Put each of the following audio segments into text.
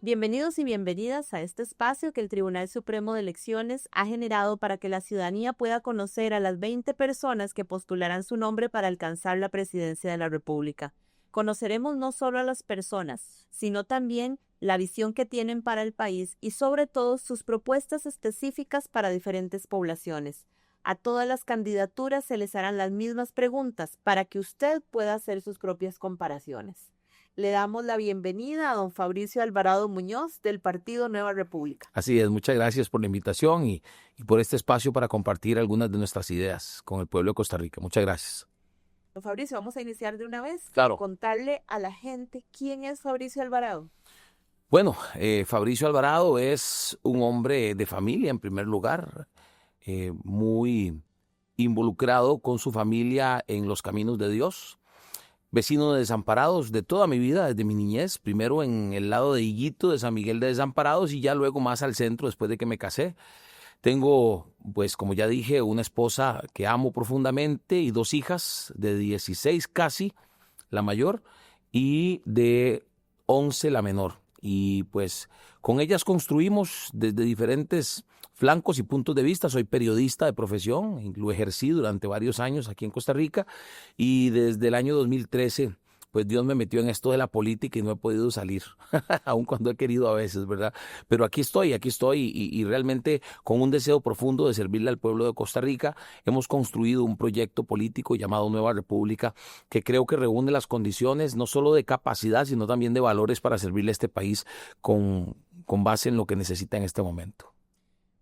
Bienvenidos y bienvenidas a este espacio que el Tribunal Supremo de Elecciones ha generado para que la ciudadanía pueda conocer a las 20 personas que postularán su nombre para alcanzar la presidencia de la República. Conoceremos no solo a las personas, sino también la visión que tienen para el país y sobre todo sus propuestas específicas para diferentes poblaciones. A todas las candidaturas se les harán las mismas preguntas para que usted pueda hacer sus propias comparaciones. Le damos la bienvenida a don Fabricio Alvarado Muñoz del Partido Nueva República. Así es, muchas gracias por la invitación y por este espacio para compartir algunas de nuestras ideas con el pueblo de Costa Rica. Muchas gracias. Don Fabricio, vamos a iniciar de una vez. Claro. Contarle a la gente quién es Fabricio Alvarado. Bueno, Fabricio Alvarado es un hombre de familia en primer lugar, muy involucrado con su familia en los caminos de Dios. Vecino de Desamparados de toda mi vida, desde mi niñez, primero en el lado de Higuito, de San Miguel de Desamparados, y ya luego más al centro después de que me casé. Tengo, pues como ya dije, una esposa que amo profundamente y 2 hijas de 16 casi, la mayor, y de 11 la menor. Y pues con ellas construimos desde diferentes flancos y puntos de vista. Soy periodista de profesión, lo ejercí durante varios años aquí en Costa Rica y desde el año 2013 pues Dios me metió en esto de la política y no he podido salir, aun cuando he querido a veces, ¿verdad? Pero aquí estoy y realmente con un deseo profundo de servirle al pueblo de Costa Rica. Hemos construido un proyecto político llamado Nueva República que creo que reúne las condiciones no solo de capacidad, sino también de valores para servirle a este país con base en lo que necesita en este momento.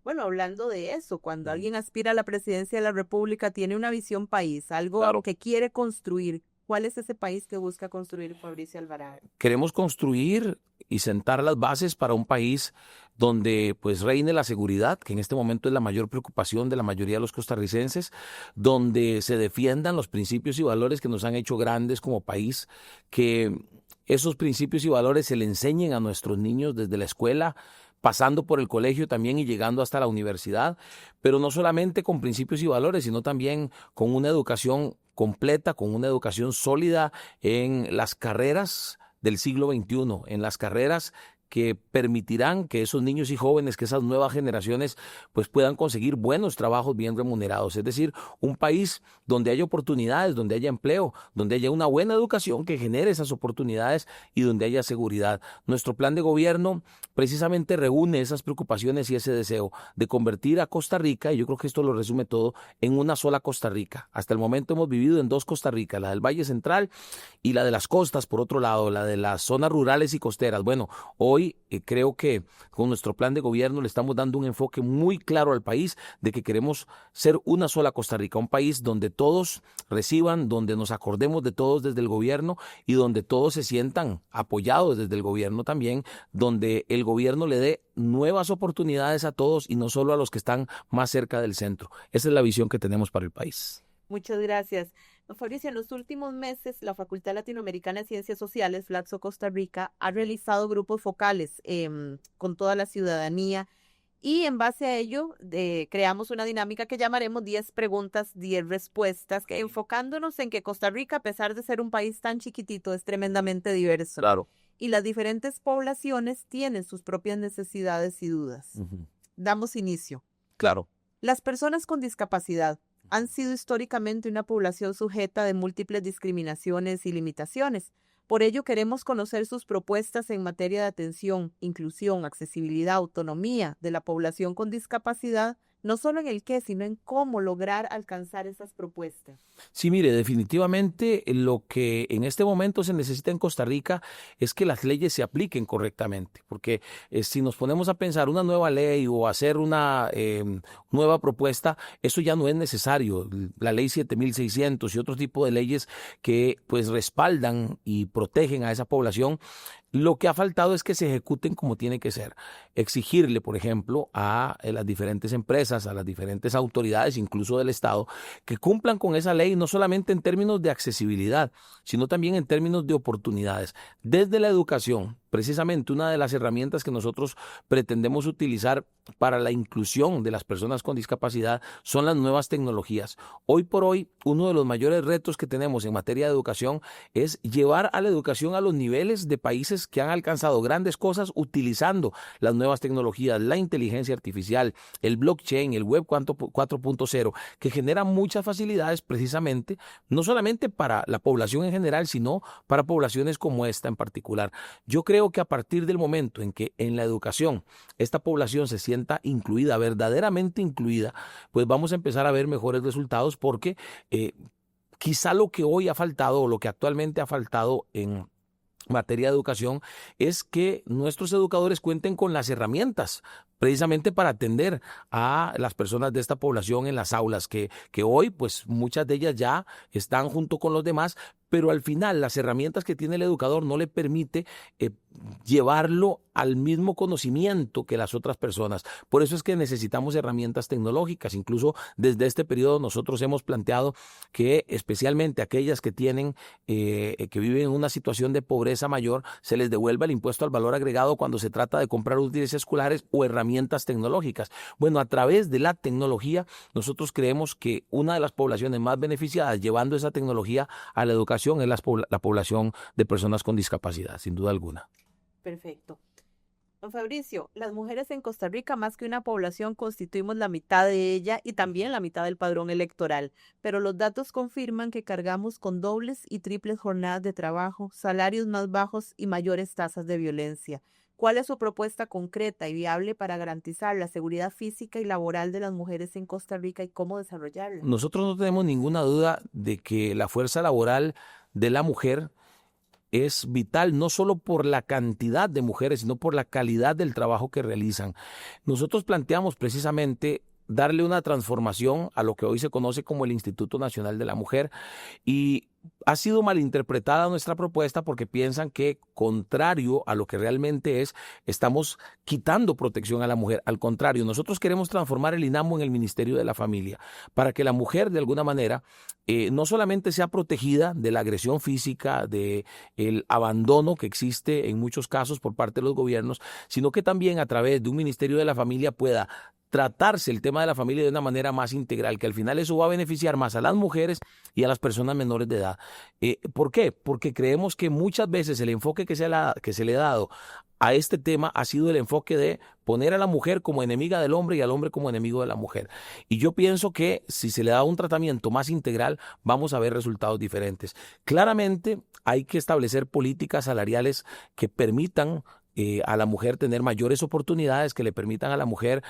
Bueno, hablando de eso, cuando alguien aspira a la presidencia de la República, tiene una visión país, algo Claro. que quiere construir. ¿Cuál es ese país que busca construir Fabricio Alvarado? Queremos construir y sentar las bases para un país donde pues reine la seguridad, que en este momento es la mayor preocupación de la mayoría de los costarricenses, donde se defiendan los principios y valores que nos han hecho grandes como país, que esos principios y valores se le enseñen a nuestros niños desde la escuela, pasando por el colegio también y llegando hasta la universidad, pero no solamente con principios y valores, sino también con una educación completa, con una educación sólida en las carreras del siglo XXI, en las carreras que permitirán que esos niños y jóvenes, que esas nuevas generaciones, pues puedan conseguir buenos trabajos bien remunerados. Es decir, un país donde haya oportunidades, donde haya empleo, donde haya una buena educación que genere esas oportunidades y donde haya seguridad. Nuestro plan de gobierno precisamente reúne esas preocupaciones y ese deseo de convertir a Costa Rica, y yo creo que esto lo resume todo, en una sola Costa Rica. Hasta el momento hemos vivido en 2 Costa Rica, la del Valle Central y la de las costas, por otro lado, la de las zonas rurales y costeras. Bueno, hoy creo que con nuestro plan de gobierno le estamos dando un enfoque muy claro al país de que queremos ser una sola Costa Rica, un país donde todos reciban, donde nos acordemos de todos desde el gobierno y donde todos se sientan apoyados desde el gobierno también, donde el gobierno le dé nuevas oportunidades a todos y no solo a los que están más cerca del centro. Esa es la visión que tenemos para el país. Muchas gracias. Don Fabricio, en los últimos meses, la Facultad Latinoamericana de Ciencias Sociales, Flaxo Costa Rica, ha realizado grupos focales con toda la ciudadanía y en base a ello creamos una dinámica que llamaremos 10 preguntas, 10 respuestas, que enfocándonos en que Costa Rica, a pesar de ser un país tan chiquitito, es tremendamente diverso. Claro. Y las diferentes poblaciones tienen sus propias necesidades y dudas. Damos inicio. Claro. Las personas con discapacidad han sido históricamente una población sujeta de múltiples discriminaciones y limitaciones. Por ello, queremos conocer sus propuestas en materia de atención, inclusión, accesibilidad, autonomía de la población con discapacidad, no solo en el qué, sino en cómo lograr alcanzar esas propuestas. Sí, mire, definitivamente lo que en este momento se necesita en Costa Rica es que las leyes se apliquen correctamente, porque si nos ponemos a pensar una nueva ley o hacer una nueva propuesta, eso ya no es necesario. La ley 7600 y otro tipo de leyes que pues respaldan y protegen a esa población. Lo que ha faltado es que se ejecuten como tiene que ser. Exigirle, por ejemplo, a las diferentes empresas, a las diferentes autoridades, incluso del Estado, que cumplan con esa ley, no solamente en términos de accesibilidad, sino también en términos de oportunidades, desde la educación, precisamente una de las herramientas que nosotros pretendemos utilizar para la inclusión de las personas con discapacidad son las nuevas tecnologías. Hoy por hoy, uno de los mayores retos que tenemos en materia de educación es llevar a la educación a los niveles de países que han alcanzado grandes cosas utilizando las nuevas tecnologías, la inteligencia artificial, el blockchain, el web 4.0, que generan muchas facilidades precisamente, no solamente para la población en general, sino para poblaciones como esta en particular. Yo creo que a partir del momento en que en la educación esta población se sienta incluida, verdaderamente incluida, pues vamos a empezar a ver mejores resultados porque quizá lo que hoy ha faltado o lo que actualmente ha faltado en materia de educación es que nuestros educadores cuenten con las herramientas precisamente para atender a las personas de esta población en las aulas, que hoy pues muchas de ellas ya están junto con los demás, pero al final las herramientas que tiene el educador no le permite llevarlo al mismo conocimiento que las otras personas. Por eso es que necesitamos herramientas tecnológicas. Incluso desde este periodo nosotros hemos planteado que especialmente aquellas que tienen, que viven en una situación de pobreza mayor, se les devuelva el impuesto al valor agregado cuando se trata de comprar útiles escolares o herramientas tecnológicas. Bueno, a través de la tecnología nosotros creemos que una de las poblaciones más beneficiadas llevando esa tecnología a la educación es la población de personas con discapacidad, sin duda alguna. Perfecto. Don Fabricio, las mujeres en Costa Rica, más que una población, constituimos la mitad de ella y también la mitad del padrón electoral, pero los datos confirman que cargamos con dobles y triples jornadas de trabajo, salarios más bajos y mayores tasas de violencia. ¿Cuál es su propuesta concreta y viable para garantizar la seguridad física y laboral de las mujeres en Costa Rica y cómo desarrollarla? Nosotros no tenemos ninguna duda de que la fuerza laboral de la mujer es vital, no solo por la cantidad de mujeres, sino por la calidad del trabajo que realizan. Nosotros planteamos precisamente darle una transformación a lo que hoy se conoce como el Instituto Nacional de la Mujer, y ha sido malinterpretada nuestra propuesta porque piensan que, contrario a lo que realmente es, estamos quitando protección a la mujer. Al contrario, nosotros queremos transformar el INAMU en el Ministerio de la Familia para que la mujer, de alguna manera, no solamente sea protegida de la agresión física, del abandono que existe en muchos casos por parte de los gobiernos, sino que también a través de un Ministerio de la Familia pueda tratarse el tema de la familia de una manera más integral, que al final eso va a beneficiar más a las mujeres y a las personas menores de edad. ¿Por qué? Porque creemos que muchas veces el enfoque que se le ha dado a este tema ha sido el enfoque de poner a la mujer como enemiga del hombre y al hombre como enemigo de la mujer. Y yo pienso que si se le da un tratamiento más integral, vamos a ver resultados diferentes. Claramente hay que establecer políticas salariales que permitan a la mujer tener mayores oportunidades, que le permitan a la mujer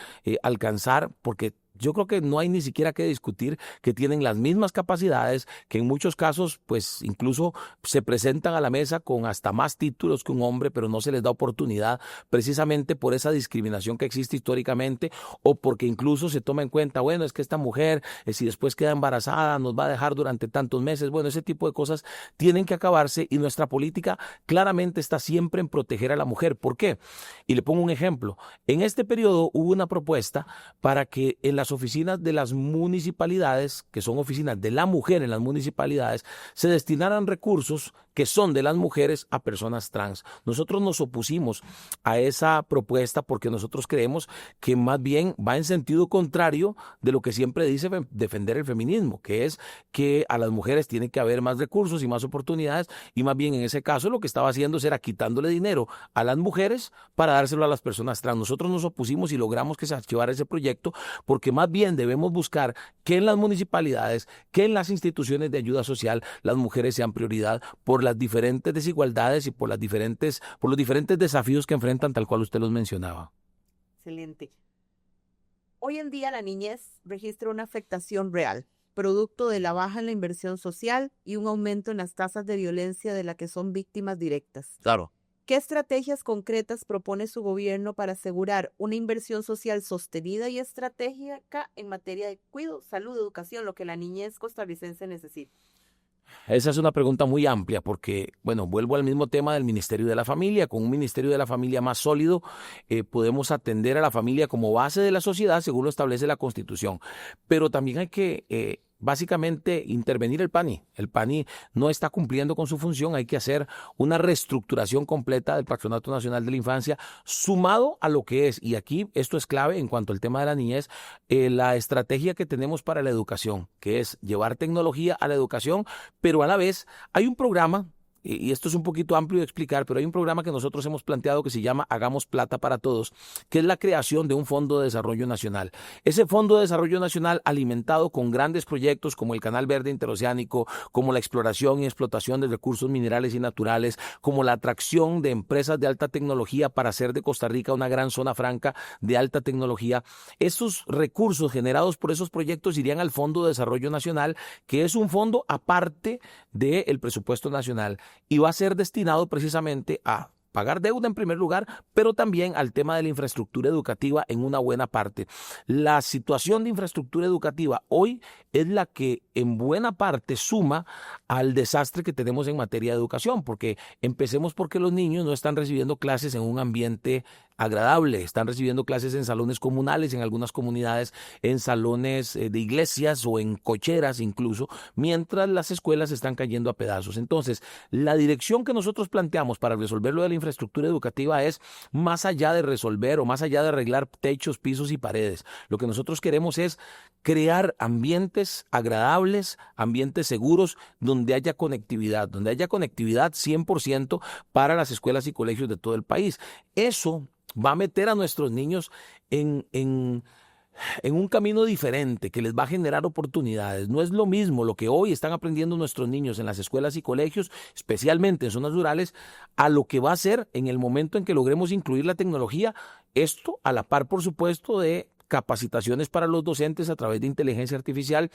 alcanzar, porque yo creo que no hay ni siquiera que discutir que tienen las mismas capacidades, que en muchos casos pues incluso se presentan a la mesa con hasta más títulos que un hombre, pero no se les da oportunidad precisamente por esa discriminación que existe históricamente, o porque incluso se toma en cuenta, bueno, es que esta mujer si después queda embarazada nos va a dejar durante tantos meses. Bueno, ese tipo de cosas tienen que acabarse y nuestra política claramente está siempre en proteger a la mujer. ¿Por qué? Y le pongo un ejemplo. En este periodo hubo una propuesta para que en las oficinas de las municipalidades, que son oficinas de la mujer en las municipalidades, se destinaran recursos que son de las mujeres a personas trans. Nosotros nos opusimos a esa propuesta porque nosotros creemos que más bien va en sentido contrario de lo que siempre dice defender el feminismo, que es que a las mujeres tiene que haber más recursos y más oportunidades, y más bien en ese caso lo que estaba haciendo era quitándole dinero a las mujeres para dárselo a las personas trans. Nosotros nos opusimos y logramos que se archivara ese proyecto porque más bien debemos buscar que en las municipalidades, que en las instituciones de ayuda social, las mujeres sean prioridad por las diferentes desigualdades y por los diferentes desafíos que enfrentan, tal cual usted los mencionaba. Excelente. Hoy en día la niñez registra una afectación real, producto de la baja en la inversión social y un aumento en las tasas de violencia de la que son víctimas directas. Claro. ¿Qué estrategias concretas propone su gobierno para asegurar una inversión social sostenida y estratégica en materia de cuidado, salud, educación, lo que la niñez costarricense necesita? Esa es una pregunta muy amplia porque, bueno, vuelvo al mismo tema del Ministerio de la Familia. Con un Ministerio de la Familia más sólido podemos atender a la familia como base de la sociedad según lo establece la Constitución. Pero también hay que básicamente intervenir el PANI. El PANI no está cumpliendo con su función, hay que hacer una reestructuración completa del Patronato Nacional de la Infancia, sumado a lo que es, y aquí esto es clave en cuanto al tema de la niñez, la estrategia que tenemos para la educación, que es llevar tecnología a la educación, pero a la vez hay un programa, y esto es un poquito amplio de explicar, pero hay un programa que nosotros hemos planteado que se llama Hagamos Plata para Todos, que es la creación de un Fondo de Desarrollo Nacional. Ese Fondo de Desarrollo Nacional, alimentado con grandes proyectos como el Canal Verde Interoceánico, como la exploración y explotación de recursos minerales y naturales, como la atracción de empresas de alta tecnología para hacer de Costa Rica una gran zona franca de alta tecnología. Esos recursos generados por esos proyectos irían al Fondo de Desarrollo Nacional, que es un fondo aparte del presupuesto nacional, y va a ser destinado precisamente a pagar deuda en primer lugar, pero también al tema de la infraestructura educativa en una buena parte. La situación de infraestructura educativa hoy es la que en buena parte suma al desastre que tenemos en materia de educación, porque empecemos porque los niños no están recibiendo clases en un ambiente agradable, están recibiendo clases en salones comunales, en algunas comunidades, en salones de iglesias o en cocheras incluso, mientras las escuelas están cayendo a pedazos. Entonces, la dirección que nosotros planteamos para resolver lo de la infraestructura educativa es más allá de resolver o más allá de arreglar techos, pisos y paredes. Lo que nosotros queremos es crear ambientes agradables, ambientes seguros, donde haya conectividad 100% para las escuelas y colegios de todo el país. Eso va a meter a nuestros niños en un camino diferente que les va a generar oportunidades. No es lo mismo lo que hoy están aprendiendo nuestros niños en las escuelas y colegios, especialmente en zonas rurales, a lo que va a ser en el momento en que logremos incluir la tecnología. Esto a la par, por supuesto, de capacitaciones para los docentes a través de inteligencia artificial,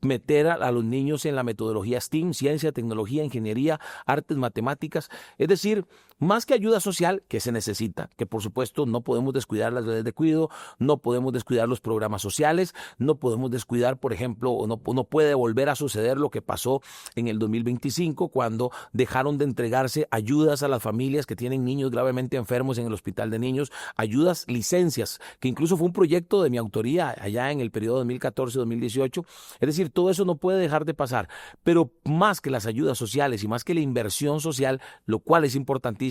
meter a los niños en la metodología STEAM, ciencia, tecnología, ingeniería, artes, matemáticas, es decir, más que ayuda social que se necesita, que por supuesto no podemos descuidar las redes de cuidado, no podemos descuidar los programas sociales, no podemos descuidar, por ejemplo, o no puede volver a suceder lo que pasó en el 2025 cuando dejaron de entregarse ayudas a las familias que tienen niños gravemente enfermos en el hospital de niños, ayudas, licencias, que incluso fue un proyecto de mi autoría allá en el periodo 2014-2018, es decir, todo eso no puede dejar de pasar, pero más que las ayudas sociales y más que la inversión social, lo cual es importantísimo,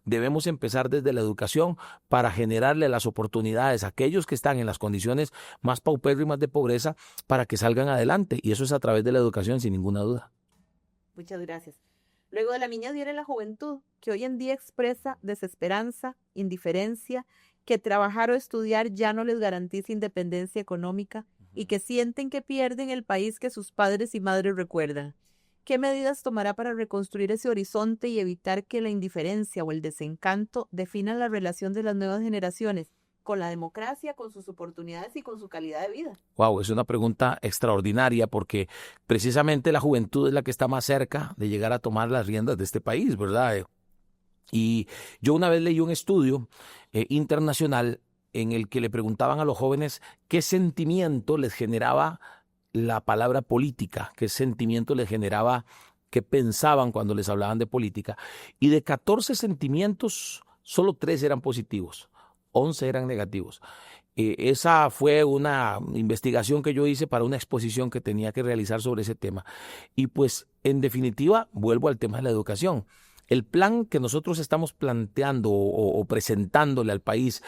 debemos empezar desde la educación para generarle las oportunidades a aquellos que están en las condiciones más paupérrimas de pobreza para que salgan adelante, y eso es a través de la educación sin ninguna duda. Muchas gracias. Luego de la niñez viene la juventud, que hoy en día expresa desesperanza, indiferencia, que trabajar o estudiar ya no les garantiza independencia económica y que sienten que pierden el país que sus padres y madres recuerdan. ¿Qué medidas tomará para reconstruir ese horizonte y evitar que la indiferencia o el desencanto definan la relación de las nuevas generaciones con la democracia, con sus oportunidades y con su calidad de vida? Wow, es una pregunta extraordinaria porque precisamente la juventud es la que está más cerca de llegar a tomar las riendas de este país, ¿verdad? Y yo una vez leí un estudio internacional en el que le preguntaban a los jóvenes qué sentimiento les generaba la palabra política, qué sentimiento les generaba, qué pensaban cuando les hablaban de política. Y de 14 sentimientos, solo 3 eran positivos, 11 eran negativos. Esa fue una investigación que yo hice para una exposición que tenía que realizar sobre ese tema. Y pues, en definitiva, vuelvo al tema de la educación. El plan que nosotros estamos planteando o presentándole al país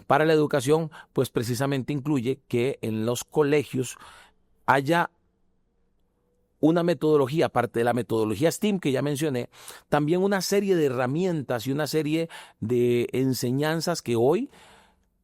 para la educación, pues precisamente incluye que en los colegios haya una metodología, aparte de la metodología STEAM que ya mencioné, también una serie de herramientas y una serie de enseñanzas que hoy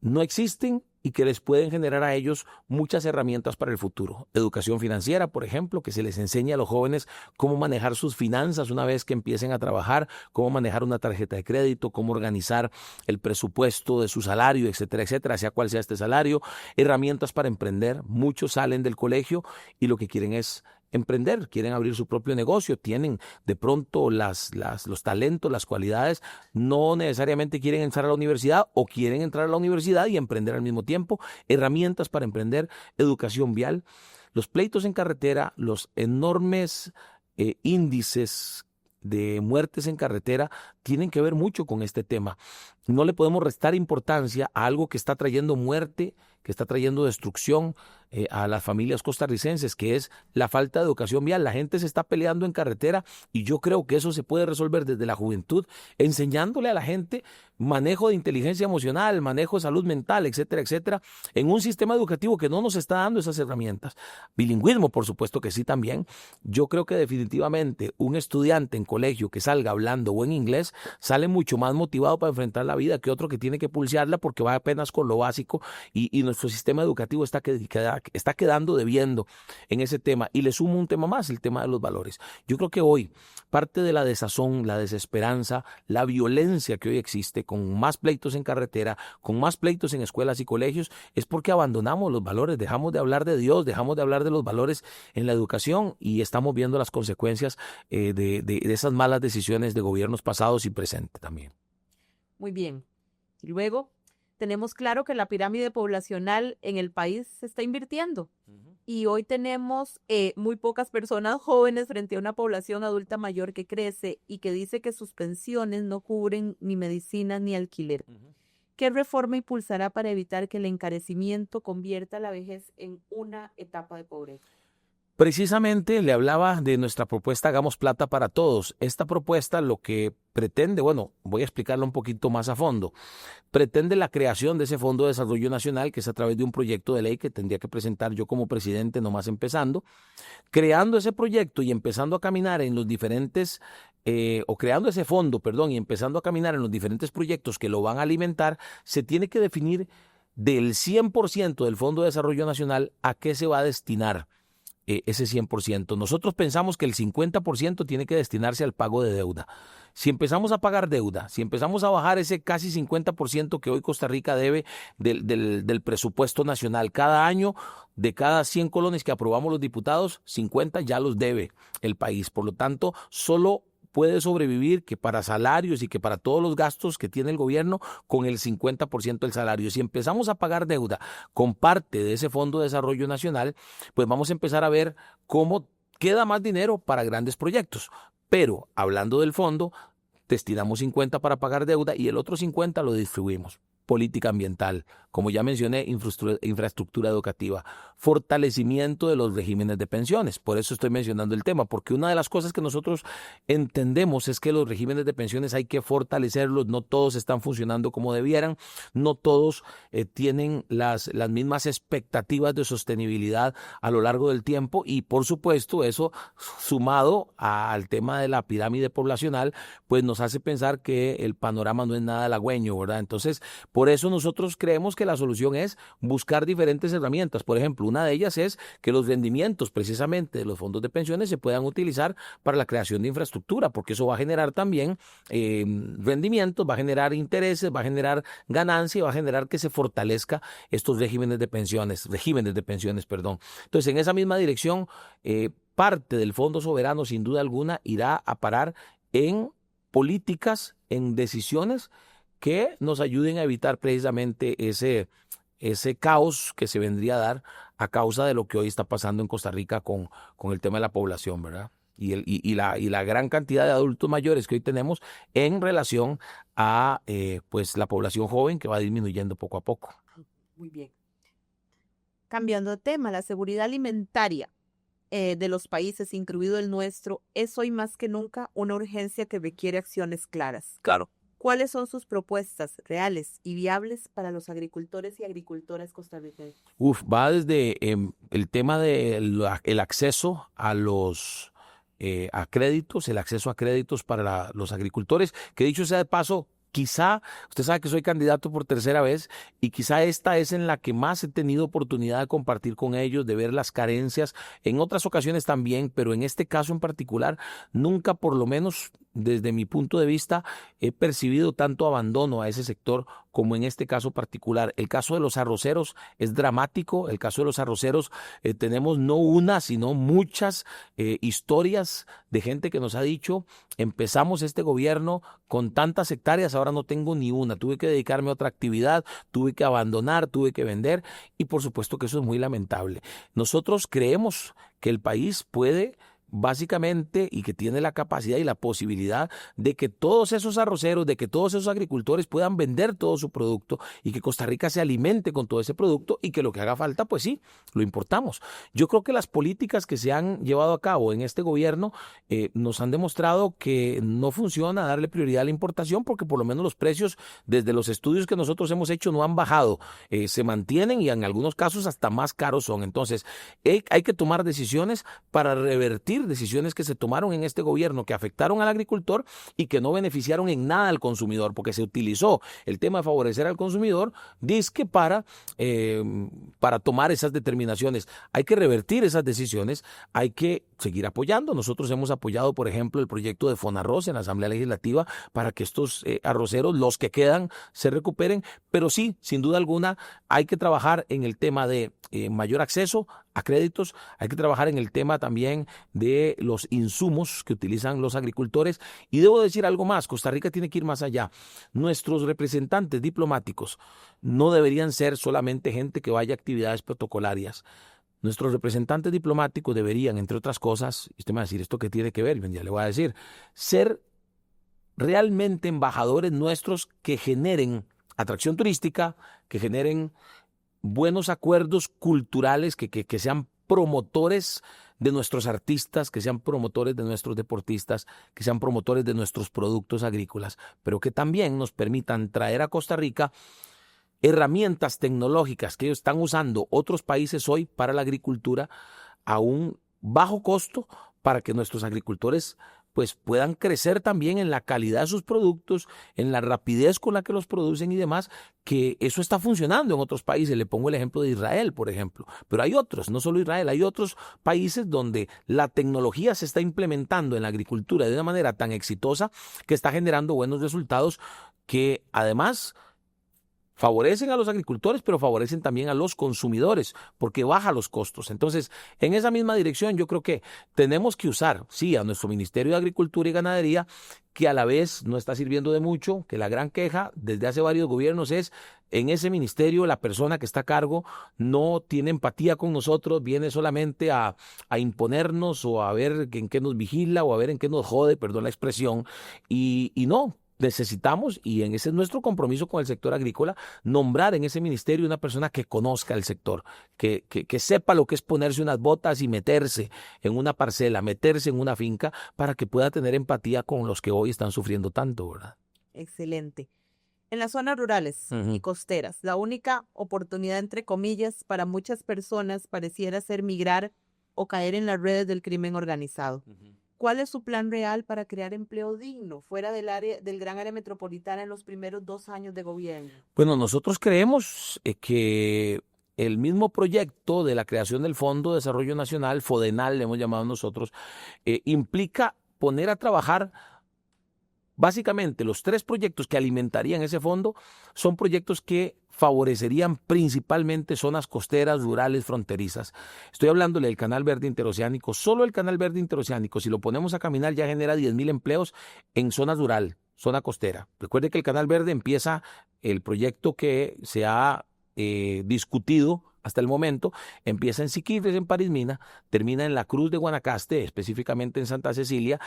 no existen y que les pueden generar a ellos muchas herramientas para el futuro. Educación financiera, por ejemplo, que se les enseñe a los jóvenes cómo manejar sus finanzas una vez que empiecen a trabajar, cómo manejar una tarjeta de crédito, cómo organizar el presupuesto de su salario, etcétera, etcétera, sea cual sea este salario. Herramientas para emprender. Muchos salen del colegio y lo que quieren es emprender, quieren abrir su propio negocio, tienen de pronto los talentos, las cualidades, no necesariamente quieren entrar a la universidad o quieren entrar a la universidad y emprender al mismo tiempo. Herramientas para emprender, educación vial, los pleitos en carretera, los enormes índices de muertes en carretera tienen que ver mucho con este tema. No le podemos restar importancia a algo que está trayendo muerte, que está trayendo destrucción a las familias costarricenses, que es la falta de educación vial. La gente se está peleando en carretera y yo creo que eso se puede resolver desde la juventud, enseñándole a la gente manejo de inteligencia emocional, manejo de salud mental, etcétera, etcétera, en un sistema educativo que no nos está dando esas herramientas. Bilingüismo, por supuesto que sí también. Yo creo que definitivamente un estudiante en colegio que salga hablando buen inglés sale mucho más motivado para enfrentar la vida que otro que tiene que pulsearla porque va apenas con lo básico y nuestro sistema educativo está quedando debiendo en ese tema. Y le sumo un tema más, el tema de los valores. Yo creo que hoy parte de la desazón, la desesperanza, la violencia que hoy existe con más pleitos en carretera, con más pleitos en escuelas y colegios, es porque abandonamos los valores, dejamos de hablar de Dios, dejamos de hablar de los valores en la educación y estamos viendo las consecuencias de esas malas decisiones de gobiernos pasados y presentes también. Muy bien. Y luego tenemos claro que la pirámide poblacional en el país se está invirtiendo. Y hoy tenemos muy pocas personas jóvenes frente a una población adulta mayor que crece y que dice que sus pensiones no cubren ni medicina ni alquiler. ¿Qué reforma impulsará para evitar que el encarecimiento convierta la vejez en una etapa de pobreza? Precisamente le hablaba de nuestra propuesta Hagamos Plata para Todos. Esta propuesta lo que pretende, bueno, voy a explicarlo un poquito más a fondo, pretende la creación de ese Fondo de Desarrollo Nacional, que es a través de un proyecto de ley que tendría que presentar yo como presidente nomás empezando, creando ese proyecto y empezando a caminar en los diferentes, o creando ese fondo, perdón, y empezando a caminar en los diferentes proyectos que lo van a alimentar, se tiene que definir del 100% del Fondo de Desarrollo Nacional a qué se va a destinar ese 100%. Nosotros pensamos que el 50% tiene que destinarse al pago de deuda. Si empezamos a pagar deuda, si empezamos a bajar ese casi 50% que hoy Costa Rica debe del presupuesto nacional cada año, de cada 100 colones que aprobamos los diputados, 50 ya los debe el país. Por lo tanto, solo puede sobrevivir que para salarios y que para todos los gastos que tiene el gobierno con el 50% del salario. Si empezamos a pagar deuda con parte de ese Fondo de Desarrollo Nacional, pues vamos a empezar a ver cómo queda más dinero para grandes proyectos. Pero hablando del fondo, destinamos 50 para pagar deuda y el otro 50 lo distribuimos. Política ambiental, como ya mencioné, infraestructura educativa, fortalecimiento de los regímenes de pensiones. Por eso estoy mencionando el tema, porque una de las cosas que nosotros entendemos es que los regímenes de pensiones hay que fortalecerlos, no todos están funcionando como debieran, no todos tienen las mismas expectativas de sostenibilidad a lo largo del tiempo y por supuesto eso sumado al tema de la pirámide poblacional, pues nos hace pensar que el panorama no es nada halagüeño, ¿verdad? Entonces, por eso nosotros creemos que la solución es buscar diferentes herramientas. Por ejemplo, una de ellas es que los rendimientos precisamente de los fondos de pensiones se puedan utilizar para la creación de infraestructura, porque eso va a generar también rendimientos, va a generar intereses, va a generar ganancia, va a generar que se fortalezca estos regímenes de pensiones, perdón. Entonces, en esa misma dirección, parte del Fondo Soberano, sin duda alguna, irá a parar en políticas, en decisiones que nos ayuden a evitar precisamente ese caos que se vendría a dar a causa de lo que hoy está pasando en Costa Rica con el tema de la población, ¿verdad? Y la gran cantidad de adultos mayores que hoy tenemos en relación a pues la población joven que va disminuyendo poco a poco. Muy bien. Cambiando de tema, la seguridad alimentaria de los países, incluido el nuestro, es hoy más que nunca una urgencia que requiere acciones claras. Claro. ¿Cuáles son sus propuestas reales y viables para los agricultores y agricultoras costarricenses? Va desde el tema del acceso a los a créditos, el acceso a créditos para los agricultores, que dicho sea de paso, quizá, usted sabe que soy candidato por tercera vez y quizá esta es en la que más he tenido oportunidad de compartir con ellos, de ver las carencias, en otras ocasiones también, pero en este caso en particular, nunca por lo menos desde mi punto de vista he percibido tanto abandono a ese sector como en este caso particular. El caso de los arroceros es dramático, el caso de los arroceros tenemos no una, sino muchas historias de gente que nos ha dicho, empezamos este gobierno con tantas hectáreas, ahora no tengo ni una, tuve que dedicarme a otra actividad, tuve que abandonar, tuve que vender y por supuesto que eso es muy lamentable. Nosotros creemos que el país puede básicamente, y que tiene la capacidad y la posibilidad de que todos esos arroceros, de que todos esos agricultores puedan vender todo su producto y que Costa Rica se alimente con todo ese producto y que lo que haga falta, pues sí, lo importamos. Yo creo que las políticas que se han llevado a cabo en este gobierno nos han demostrado que no funciona darle prioridad a la importación, porque por lo menos los precios, desde los estudios que nosotros hemos hecho, no han bajado, se mantienen y en algunos casos hasta más caros son. Entonces, hay que tomar decisiones para revertir decisiones que se tomaron en este gobierno que afectaron al agricultor y que no beneficiaron en nada al consumidor, porque se utilizó el tema de favorecer al consumidor, dizque para tomar esas determinaciones. Hay que revertir esas decisiones, hay que seguir apoyando. Nosotros hemos apoyado, por ejemplo, el proyecto de Fonarroz en la Asamblea Legislativa para que estos arroceros, los que quedan, se recuperen, pero sí, sin duda alguna, hay que trabajar en el tema de mayor acceso a créditos, hay que trabajar en el tema también de los insumos que utilizan los agricultores, y debo decir algo más, Costa Rica tiene que ir más allá. Nuestros representantes diplomáticos no deberían ser solamente gente que vaya a actividades protocolarias. Nuestros representantes diplomáticos deberían, entre otras cosas, y usted me va a decir, ¿esto qué tiene que ver? Ya le voy a decir, ser realmente embajadores nuestros que generen atracción turística, que generen buenos acuerdos culturales, que sean promotores de nuestros artistas, que sean promotores de nuestros deportistas, que sean promotores de nuestros productos agrícolas, pero que también nos permitan traer a Costa Rica herramientas tecnológicas que ellos están usando otros países hoy para la agricultura a un bajo costo, para que nuestros agricultores pues puedan crecer también en la calidad de sus productos, en la rapidez con la que los producen y demás, que eso está funcionando en otros países. Le pongo el ejemplo de Israel, por ejemplo, pero hay otros, no solo Israel, hay otros países donde la tecnología se está implementando en la agricultura de una manera tan exitosa que está generando buenos resultados, que además favorecen a los agricultores, pero favorecen también a los consumidores, porque baja los costos. Entonces, en esa misma dirección, yo creo que tenemos que usar, sí, a nuestro Ministerio de Agricultura y Ganadería, que a la vez no está sirviendo de mucho, que la gran queja desde hace varios gobiernos es, en ese ministerio la persona que está a cargo no tiene empatía con nosotros, viene solamente a imponernos o a ver en qué nos vigila o a ver en qué nos jode, perdón la expresión, y no. Necesitamos, y ese es nuestro compromiso con el sector agrícola, nombrar en ese ministerio una persona que conozca el sector, que sepa lo que es ponerse unas botas y meterse en una parcela, meterse en una finca, para que pueda tener empatía con los que hoy están sufriendo tanto, ¿verdad? Excelente. En las zonas rurales y costeras, la única oportunidad, entre comillas, para muchas personas pareciera ser migrar o caer en las redes del crimen organizado. ¿Cuál es su plan real para crear empleo digno fuera del gran área metropolitana en los primeros 2 años de gobierno? Bueno, nosotros creemos que el mismo proyecto de la creación del Fondo de Desarrollo Nacional, FODENAL le hemos llamado nosotros, implica poner a trabajar. Básicamente, los 3 proyectos que alimentarían ese fondo son proyectos que favorecerían principalmente zonas costeras, rurales, fronterizas. Estoy hablándole del Canal Verde Interoceánico. Solo el Canal Verde Interoceánico, si lo ponemos a caminar, ya genera 10,000 empleos en zona rural, zona costera. Recuerde que el Canal Verde empieza, el proyecto que se ha discutido hasta el momento, empieza en Siquirres, en Parismina, termina en la Cruz de Guanacaste, específicamente en Santa Cecilia,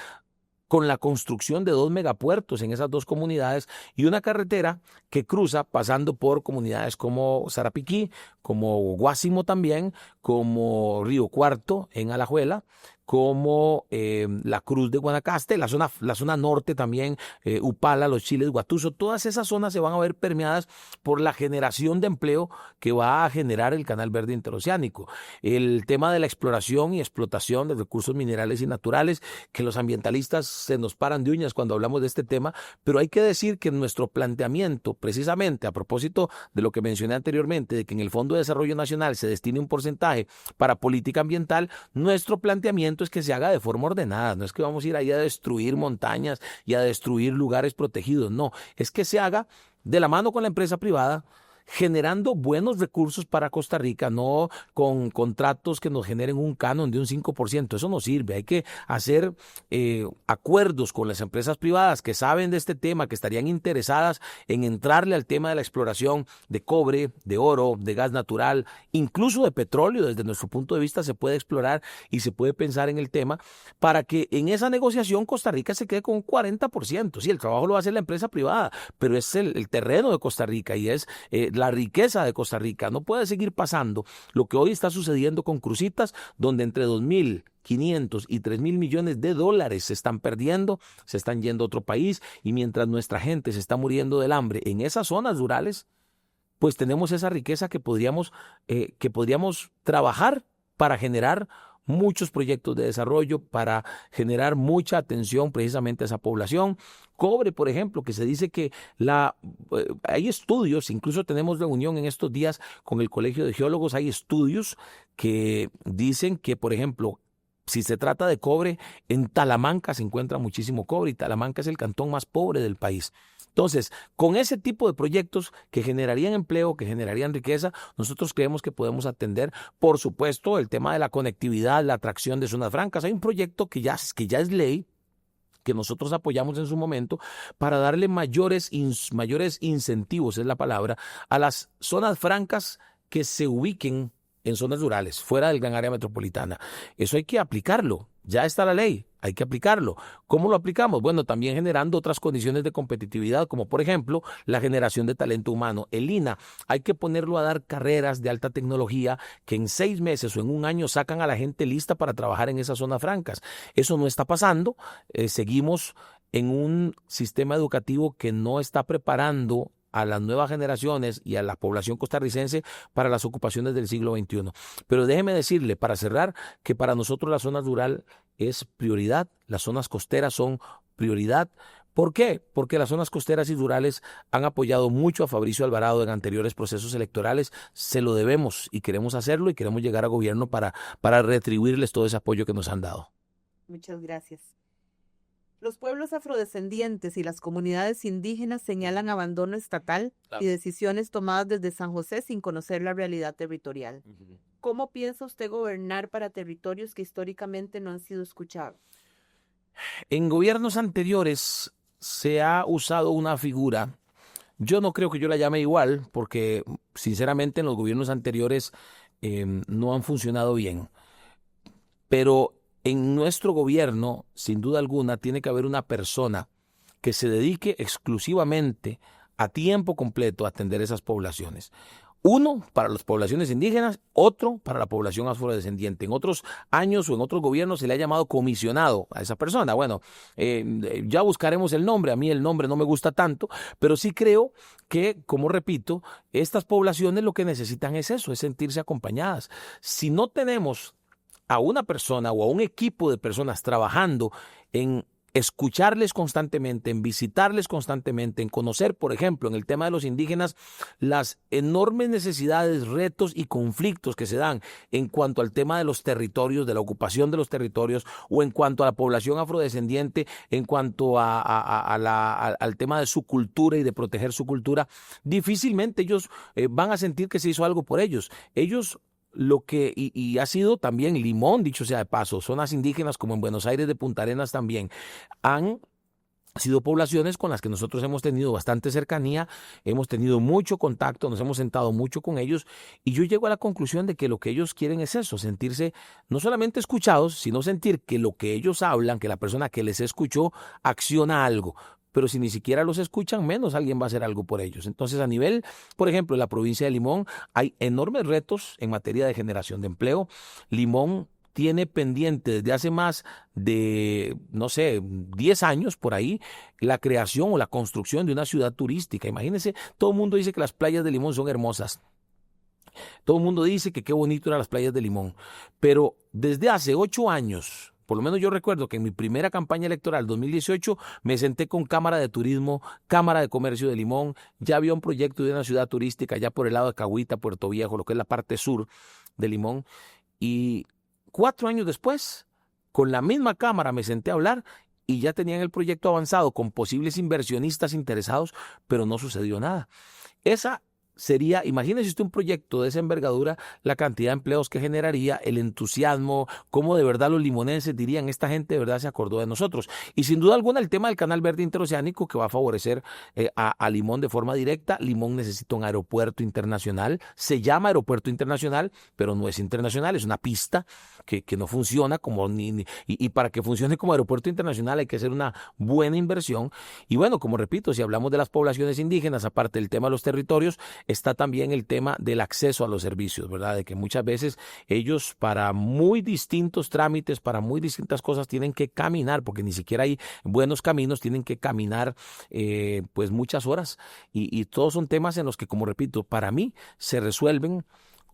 con la construcción de 2 megapuertos en esas 2 comunidades y una carretera que cruza pasando por comunidades como Sarapiquí, como Guásimo también, como Río Cuarto en Alajuela, como la Cruz de Guanacaste, la zona norte también, Upala, Los Chiles, Guatuso. Todas esas zonas se van a ver permeadas por la generación de empleo que va a generar el Canal Verde Interoceánico. El tema de la exploración y explotación de recursos minerales y naturales, que los ambientalistas se nos paran de uñas cuando hablamos de este tema, pero hay que decir que nuestro planteamiento, precisamente a propósito de lo que mencioné anteriormente, de que en el Fondo de Desarrollo Nacional se destine un porcentaje para política ambiental, nuestro planteamiento es que se haga de forma ordenada. No es que vamos a ir ahí a destruir montañas y a destruir lugares protegidos, no, es que se haga de la mano con la empresa privada, generando buenos recursos para Costa Rica, no con contratos que nos generen un canon de un 5%. Eso no sirve. Hay que hacer acuerdos con las empresas privadas que saben de este tema, que estarían interesadas en entrarle al tema de la exploración de cobre, de oro, de gas natural, incluso de petróleo. Desde nuestro punto de vista se puede explorar y se puede pensar en el tema para que en esa negociación Costa Rica se quede con un 40%. Sí, el trabajo lo va a hacer la empresa privada, pero es el terreno de Costa Rica y es la riqueza de Costa Rica. No puede seguir pasando lo que hoy está sucediendo con Cruzitas, donde entre 2.500 y 3.000 millones de dólares se están perdiendo, se están yendo a otro país, y mientras nuestra gente se está muriendo del hambre en esas zonas rurales, pues tenemos esa riqueza que podríamos trabajar para generar muchos proyectos de desarrollo, para generar mucha atención precisamente a esa población. Cobre, por ejemplo, que se dice que hay estudios, incluso tenemos reunión en estos días con el Colegio de Geólogos, hay estudios que dicen que, por ejemplo, si se trata de cobre, en Talamanca se encuentra muchísimo cobre y Talamanca es el cantón más pobre del país. Entonces, con ese tipo de proyectos que generarían empleo, que generarían riqueza, nosotros creemos que podemos atender, por supuesto, el tema de la conectividad, la atracción de zonas francas. Hay un proyecto que ya es ley, que nosotros apoyamos en su momento, para darle mayores incentivos, es la palabra, a las zonas francas que se ubiquen en zonas rurales, fuera del gran área metropolitana. Eso hay que aplicarlo. Ya está la ley, hay que aplicarlo. ¿Cómo lo aplicamos? Bueno, también generando otras condiciones de competitividad, como por ejemplo la generación de talento humano. El INA, hay que ponerlo a dar carreras de alta tecnología que en 6 meses o en un año sacan a la gente lista para trabajar en esas zonas francas. Eso no está pasando. Seguimos en un sistema educativo que no está preparando a las nuevas generaciones y a la población costarricense para las ocupaciones del siglo XXI. Pero déjeme decirle, para cerrar, que para nosotros la zona rural es prioridad, las zonas costeras son prioridad. ¿Por qué? Porque las zonas costeras y rurales han apoyado mucho a Fabricio Alvarado en anteriores procesos electorales. Se lo debemos y queremos hacerlo y queremos llegar a gobierno para retribuirles todo ese apoyo que nos han dado. Muchas gracias. Los pueblos afrodescendientes y las comunidades indígenas señalan abandono estatal y decisiones tomadas desde San José sin conocer la realidad territorial. ¿Cómo piensa usted gobernar para territorios que históricamente no han sido escuchados? En gobiernos anteriores se ha usado una figura, yo no creo que yo la llame igual, porque sinceramente en los gobiernos anteriores no han funcionado bien, pero en nuestro gobierno, sin duda alguna, tiene que haber una persona que se dedique exclusivamente a tiempo completo a atender esas poblaciones. Uno para las poblaciones indígenas, otro para la población afrodescendiente. En otros años o en otros gobiernos se le ha llamado comisionado a esa persona. Bueno, ya buscaremos el nombre. A mí el nombre no me gusta tanto, pero sí creo que, como repito, estas poblaciones lo que necesitan es eso, es sentirse acompañadas. Si no tenemos a una persona o a un equipo de personas trabajando en escucharles constantemente, en visitarles constantemente, en conocer, por ejemplo, en el tema de los indígenas, las enormes necesidades, retos y conflictos que se dan en cuanto al tema de los territorios, de la ocupación de los territorios, o en cuanto a la población afrodescendiente, en cuanto al tema de su cultura y de proteger su cultura, difícilmente ellos van a sentir que se hizo algo por ellos. Ellos lo que, y ha sido también Limón, dicho sea de paso, zonas indígenas como en Buenos Aires de Punta Arenas también, han sido poblaciones con las que nosotros hemos tenido bastante cercanía, hemos tenido mucho contacto, nos hemos sentado mucho con ellos, y yo llego a la conclusión de que lo que ellos quieren es eso, sentirse no solamente escuchados, sino sentir que lo que ellos hablan, que la persona que les escuchó acciona algo. Pero si ni siquiera los escuchan, menos alguien va a hacer algo por ellos. Entonces, a nivel, por ejemplo, en la provincia de Limón, hay enormes retos en materia de generación de empleo. Limón tiene pendiente desde hace más de, 10 años por ahí, la creación o la construcción de una ciudad turística. Imagínense, todo el mundo dice que las playas de Limón son hermosas. Todo el mundo dice que qué bonito eran las playas de Limón. Pero desde hace 8 años... Por lo menos yo recuerdo que en mi primera campaña electoral, 2018, me senté con Cámara de Turismo, Cámara de Comercio de Limón. Ya había un proyecto de una ciudad turística allá por el lado de Cahuita, Puerto Viejo, lo que es la parte sur de Limón. Y 4 años después, con la misma Cámara me senté a hablar y ya tenían el proyecto avanzado con posibles inversionistas interesados, pero no sucedió nada. Esa sería, imagínese usted un proyecto de esa envergadura, la cantidad de empleos que generaría, el entusiasmo, cómo de verdad los limonenses dirían, esta gente de verdad se acordó de nosotros. Y sin duda alguna el tema del Canal Verde Interoceánico que va a favorecer a Limón de forma directa. Limón necesita un aeropuerto internacional, se llama aeropuerto internacional, pero no es internacional, es una pista que no funciona como y para que funcione como aeropuerto internacional hay que hacer una buena inversión. Y bueno, como repito, si hablamos de las poblaciones indígenas, aparte del tema de los territorios, está también el tema del acceso a los servicios, ¿verdad? De que muchas veces ellos para muy distintos trámites, para muy distintas cosas tienen que caminar, porque ni siquiera hay buenos caminos, tienen que caminar pues muchas horas y todos son temas en los que, como repito, para mí se resuelven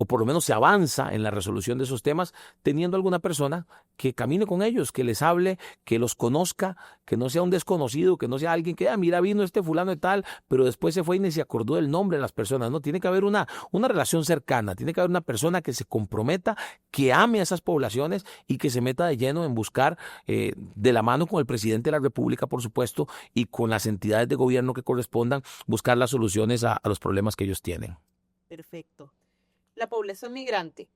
o por lo menos se avanza en la resolución de esos temas teniendo alguna persona que camine con ellos, que les hable, que los conozca, que no sea un desconocido, que no sea alguien que, mira, vino este fulano y tal, pero después se fue y ni se acordó del nombre de las personas, ¿no? Tiene que haber una relación cercana, tiene que haber una persona que se comprometa, que ame a esas poblaciones y que se meta de lleno en buscar, de la mano con el presidente de la República, por supuesto, y con las entidades de gobierno que correspondan, buscar las soluciones a los problemas que ellos tienen. Perfecto. La población migrante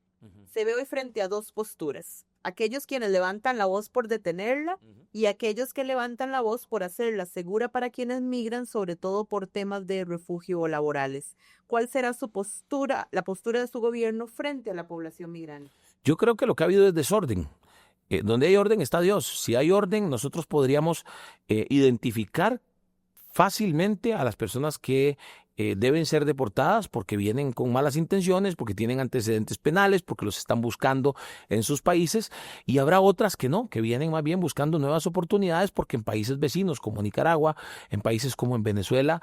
se ve hoy frente a dos posturas. Aquellos quienes levantan la voz por detenerla y aquellos que levantan la voz por hacerla segura para quienes migran, sobre todo por temas de refugio o laborales. ¿Cuál será su postura, la postura de su gobierno frente a la población migrante? Yo creo que lo que ha habido es desorden. Donde hay orden está Dios. Si hay orden, nosotros podríamos identificar fácilmente a las personas que deben ser deportadas porque vienen con malas intenciones, porque tienen antecedentes penales, porque los están buscando en sus países, y habrá otras que no, que vienen más bien buscando nuevas oportunidades porque en países vecinos como Nicaragua, en países como en Venezuela,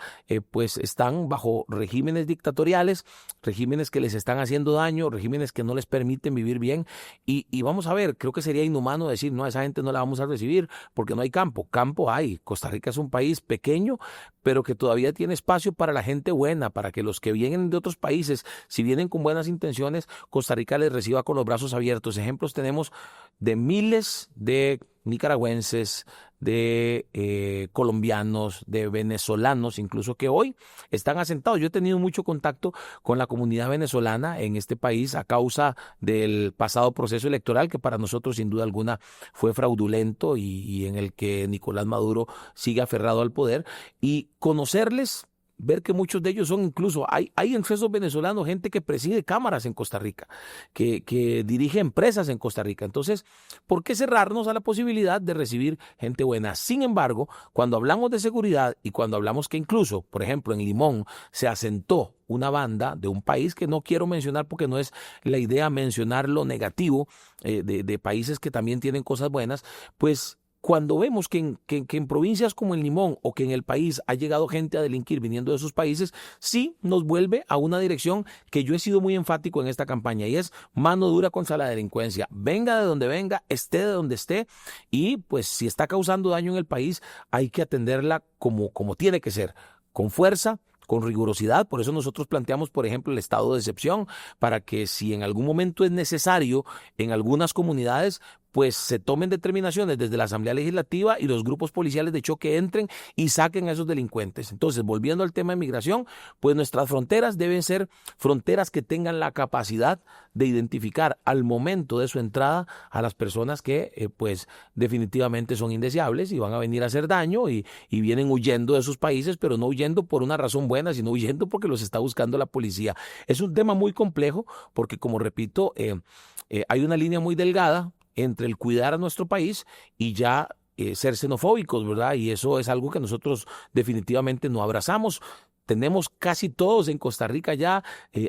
pues están bajo regímenes dictatoriales, regímenes que les están haciendo daño, regímenes que no les permiten vivir bien, y vamos a ver, creo que sería inhumano decir, no, a esa gente no la vamos a recibir porque no hay campo. Campo hay. Costa Rica es un país pequeño, pero que todavía tiene espacio para la gente buena, para que los que vienen de otros países, si vienen con buenas intenciones, Costa Rica les reciba con los brazos abiertos. Ejemplos tenemos de miles de nicaragüenses, de colombianos, de venezolanos, incluso que hoy están asentados. Yo he tenido mucho contacto con la comunidad venezolana en este país a causa del pasado proceso electoral que para nosotros sin duda alguna fue fraudulento y en el que Nicolás Maduro sigue aferrado al poder, y conocerles, ver que muchos de ellos son incluso, hay entre esos venezolanos gente que preside cámaras en Costa Rica, que dirige empresas en Costa Rica. Entonces, ¿por qué cerrarnos a la posibilidad de recibir gente buena? Sin embargo, cuando hablamos de seguridad y cuando hablamos que incluso, por ejemplo, en Limón se asentó una banda de un país que no quiero mencionar porque no es la idea mencionar lo negativo de países que también tienen cosas buenas, pues cuando vemos que en provincias como el Limón o que en el país ha llegado gente a delinquir viniendo de sus países, sí nos vuelve a una dirección que yo he sido muy enfático en esta campaña, y es mano dura contra la delincuencia. Venga de donde venga, esté de donde esté, y pues si está causando daño en el país, hay que atenderla como tiene que ser, con fuerza, con rigurosidad. Por eso nosotros planteamos, por ejemplo, el estado de excepción, para que si en algún momento es necesario en algunas comunidades, pues se tomen determinaciones desde la Asamblea Legislativa y los grupos policiales de choque entren y saquen a esos delincuentes. Entonces, volviendo al tema de migración, pues nuestras fronteras deben ser fronteras que tengan la capacidad de identificar al momento de su entrada a las personas que pues definitivamente son indeseables y van a venir a hacer daño y vienen huyendo de sus países, pero no huyendo por una razón buena, sino huyendo porque los está buscando la policía. Es un tema muy complejo porque, como repito, hay una línea muy delgada entre el cuidar a nuestro país y ya ser xenofóbicos, ¿verdad? Y eso es algo que nosotros definitivamente no abrazamos. Tenemos casi todos en Costa Rica ya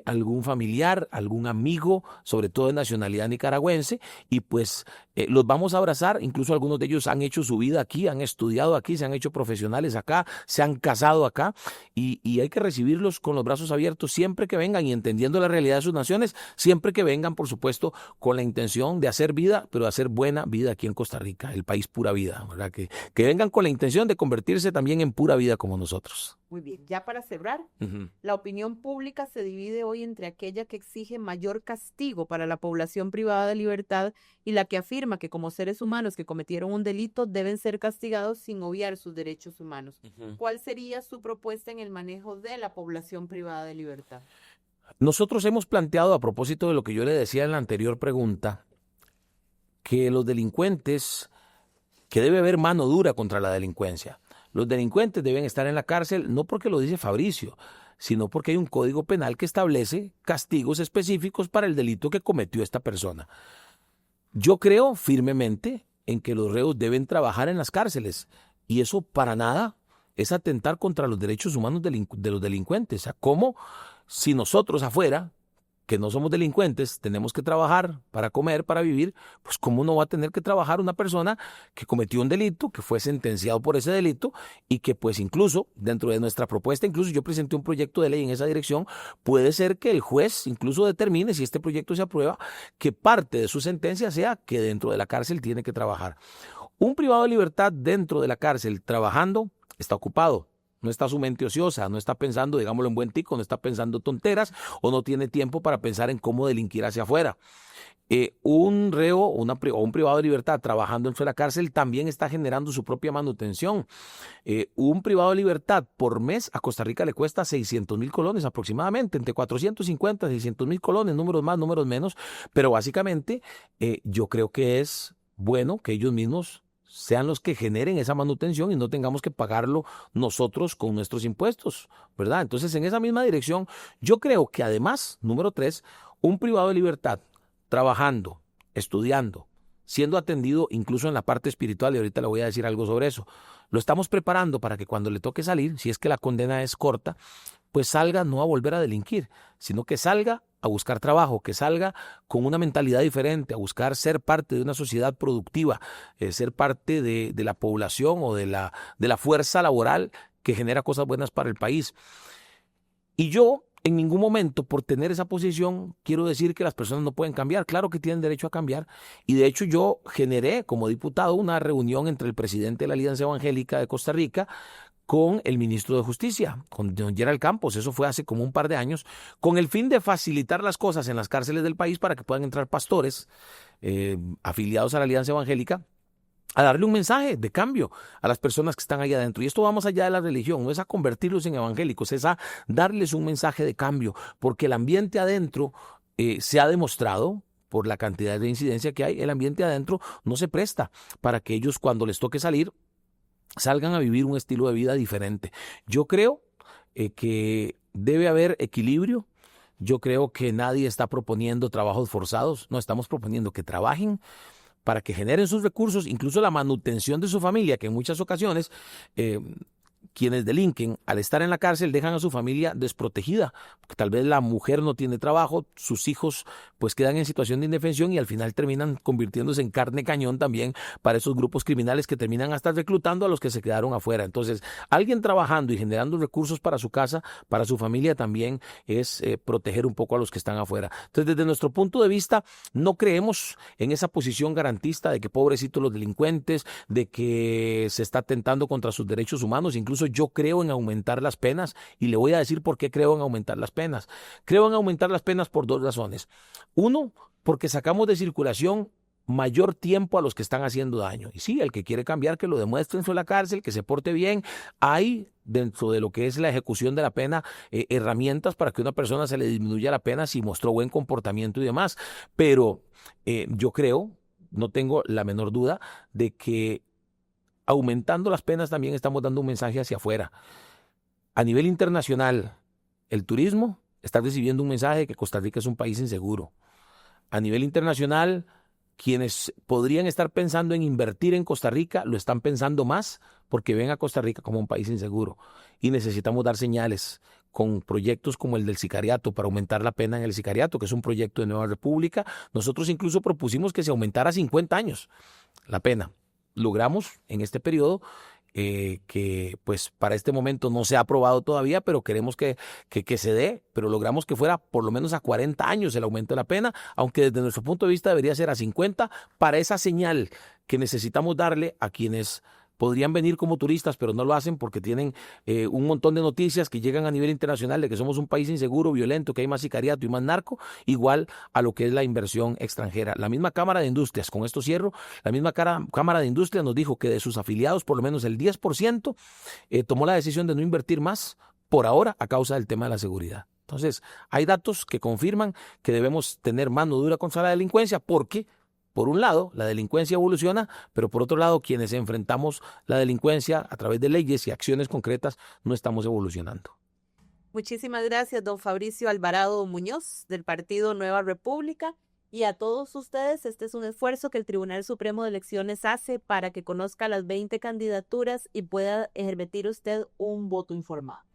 algún familiar, algún amigo, sobre todo de nacionalidad nicaragüense, y pues los vamos a abrazar. Incluso algunos de ellos han hecho su vida aquí, han estudiado aquí, se han hecho profesionales acá, se han casado acá, y hay que recibirlos con los brazos abiertos siempre que vengan y entendiendo la realidad de sus naciones, siempre que vengan, por supuesto, con la intención de hacer vida, pero de hacer buena vida aquí en Costa Rica, el país pura vida, ¿verdad? Que vengan con la intención de convertirse también en pura vida como nosotros. Muy bien, ya para cerrar, Ujú. la opinión pública se divide hoy entre aquella que exige mayor castigo para la población privada de libertad y la que afirma que como seres humanos que cometieron un delito deben ser castigados sin obviar sus derechos humanos. Ujú. ¿Cuál sería su propuesta en el manejo de la población privada de libertad? Nosotros hemos planteado, a propósito de lo que yo le decía en la anterior pregunta, que los delincuentes, que debe haber mano dura contra la delincuencia. Los delincuentes deben estar en la cárcel no porque lo dice Fabricio, sino porque hay un código penal que establece castigos específicos para el delito que cometió esta persona. Yo creo firmemente en que los reos deben trabajar en las cárceles y eso para nada es atentar contra los derechos humanos de los delincuentes. O sea, ¿cómo si nosotros afuera, que no somos delincuentes, tenemos que trabajar para comer, para vivir, pues cómo no va a tener que trabajar una persona que cometió un delito, que fue sentenciado por ese delito y que pues incluso dentro de nuestra propuesta, incluso yo presenté un proyecto de ley en esa dirección, puede ser que el juez incluso determine, si este proyecto se aprueba, que parte de su sentencia sea que dentro de la cárcel tiene que trabajar. Un privado de libertad dentro de la cárcel trabajando está ocupado. No está su mente ociosa, no está pensando, digámoslo en buen tico, no está pensando tonteras o no tiene tiempo para pensar en cómo delinquir hacia afuera. Un reo o un privado de libertad trabajando dentro de la cárcel también está generando su propia manutención. Un privado de libertad por mes a Costa Rica le cuesta 600,000 colones aproximadamente, entre 450 y 600,000 colones, números más, números menos, pero básicamente yo creo que es bueno que ellos mismos sean los que generen esa manutención y no tengamos que pagarlo nosotros con nuestros impuestos, ¿verdad? Entonces, en esa misma dirección, yo creo que además, número 3, un privado de libertad trabajando, estudiando, siendo atendido incluso en la parte espiritual, y ahorita le voy a decir algo sobre eso, lo estamos preparando para que cuando le toque salir, si es que la condena es corta, pues salga no a volver a delinquir, sino que salga a buscar trabajo, que salga con una mentalidad diferente, a buscar ser parte de una sociedad productiva, ser parte de la población o de la fuerza laboral que genera cosas buenas para el país. Y yo en ningún momento, por tener esa posición, quiero decir que las personas no pueden cambiar. Claro que tienen derecho a cambiar. Y de hecho yo generé como diputado una reunión entre el presidente de la Alianza Evangélica de Costa Rica con el ministro de Justicia, con don Gerald Campos, eso fue hace como un par de años, con el fin de facilitar las cosas en las cárceles del país para que puedan entrar pastores afiliados a la Alianza Evangélica, a darle un mensaje de cambio a las personas que están allá adentro. Y esto va más allá de la religión, no es a convertirlos en evangélicos, es a darles un mensaje de cambio, porque el ambiente adentro se ha demostrado, por la cantidad de incidencia que hay, el ambiente adentro no se presta para que ellos cuando les toque salir, salgan a vivir un estilo de vida diferente. Yo creo que debe haber equilibrio. Yo creo que nadie está proponiendo trabajos forzados. No, estamos proponiendo que trabajen para que generen sus recursos, incluso la manutención de su familia, que en muchas ocasiones quienes delinquen, al estar en la cárcel, dejan a su familia desprotegida, porque tal vez la mujer no tiene trabajo, sus hijos pues quedan en situación de indefensión y al final terminan convirtiéndose en carne cañón también para esos grupos criminales que terminan hasta reclutando a los que se quedaron afuera. Entonces, alguien trabajando y generando recursos para su casa, para su familia también es proteger un poco a los que están afuera. Entonces, desde nuestro punto de vista, no creemos en esa posición garantista de que pobrecitos los delincuentes, de que se está atentando contra sus derechos humanos. Incluso yo creo en aumentar las penas y le voy a decir por qué creo en aumentar las penas. Creo en aumentar las penas por 2 razones. Uno, porque sacamos de circulación mayor tiempo a los que están haciendo daño. Y sí, el que quiere cambiar, que lo demuestre en la cárcel, que se porte bien. Hay dentro de lo que es la ejecución de la pena herramientas para que a una persona se le disminuya la pena si mostró buen comportamiento y demás. Pero yo creo, no tengo la menor duda, de que aumentando las penas también estamos dando un mensaje hacia afuera. A nivel internacional, el turismo está recibiendo un mensaje de que Costa Rica es un país inseguro. A nivel internacional, quienes podrían estar pensando en invertir en Costa Rica lo están pensando más porque ven a Costa Rica como un país inseguro. Y necesitamos dar señales con proyectos como el del sicariato para aumentar la pena en el sicariato, que es un proyecto de Nueva República. Nosotros incluso propusimos que se aumentara a 50 años la pena. Logramos en este periodo que pues para este momento no se ha aprobado todavía, pero queremos que se dé, pero logramos que fuera por lo menos a 40 años el aumento de la pena, aunque desde nuestro punto de vista debería ser a 50 para esa señal que necesitamos darle a quienes podrían venir como turistas, pero no lo hacen porque tienen un montón de noticias que llegan a nivel internacional de que somos un país inseguro, violento, que hay más sicariato y más narco, igual a lo que es la inversión extranjera. La misma Cámara de Industrias, con esto cierro, la misma Cámara de Industrias nos dijo que de sus afiliados, por lo menos el 10% tomó la decisión de no invertir más por ahora a causa del tema de la seguridad. Entonces, hay datos que confirman que debemos tener mano dura contra la delincuencia porque, por un lado, la delincuencia evoluciona, pero por otro lado, quienes enfrentamos la delincuencia a través de leyes y acciones concretas no estamos evolucionando. Muchísimas gracias, don Fabricio Alvarado Muñoz, del Partido Nueva República. Y a todos ustedes, este es un esfuerzo que el Tribunal Supremo de Elecciones hace para que conozca las 20 candidaturas y pueda emitir usted un voto informado.